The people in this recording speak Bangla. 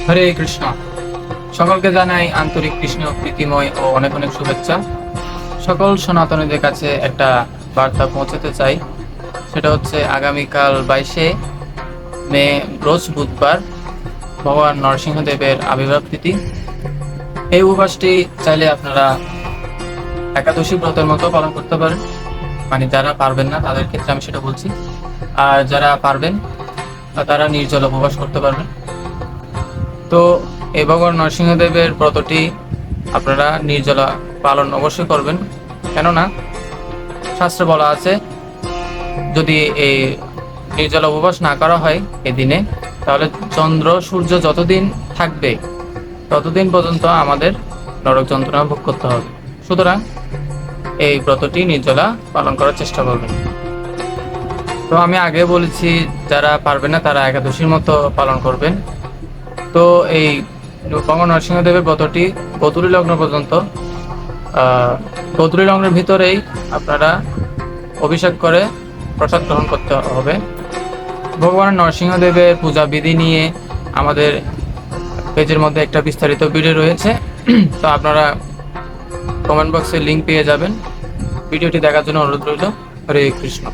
হরে কৃষ্ণ। সকলকে জানাই আন্তরিক কৃষ্ণ প্রীতিময় ও অনেক অনেক শুভেচ্ছা। সকল সনাতনীদের কাছে একটা বার্তা পৌঁছাতে চাই, সেটা হচ্ছে আগামীকাল 22শে মে, রোজ বুধবার, ভগবান নরসিংহদেবের আবির্ভাব তিথি। এই উপবাসটি চাইলে আপনারা একাদশী ব্রতের মতো পালন করতে পারেন, মানে যারা পারবেন না তাদের ক্ষেত্রে আমি সেটা বলছি। আর যারা পারবেন তারা নির্জল উপবাস করতে পারবেন। তো এই ভগবান নরসিংহদেবের ব্রতটি আপনারা নির্জলা পালন অবশ্যই করবেন, কেননা শাস্ত্রে বলা আছে যদি এই নির্জলা উপবাস না করা হয় এই দিনে, তাহলে চন্দ্র সূর্য যতদিন থাকবে ততদিন পর্যন্ত আমাদের নরক যন্ত্রণা ভোগ করতে হবে। সুতরাং এই ব্রতটি নির্জলা পালন করার চেষ্টা করবেন। তো আমি আগে বলেছি যারা পারবেন না তারা একাদশীর মতো পালন করবেন। তো এই ভগবান নরসিংহদেবের ব্রতটি গোধূলি লগ্ন পর্যন্ত, গোধূলি লগ্নের ভিতরেই আপনারা অভিষেক করে প্রসাদ গ্রহণ করতে হবে। ভগবান নরসিংহদেবের পূজা বিধি নিয়ে আমাদের পেজের মধ্যে একটা বিস্তারিত ভিডিও রয়েছে, তো আপনারা কমেন্ট বক্সে লিঙ্ক পেয়ে যাবেন। ভিডিওটি দেখার জন্য অনুরোধ রইল। হরে কৃষ্ণ।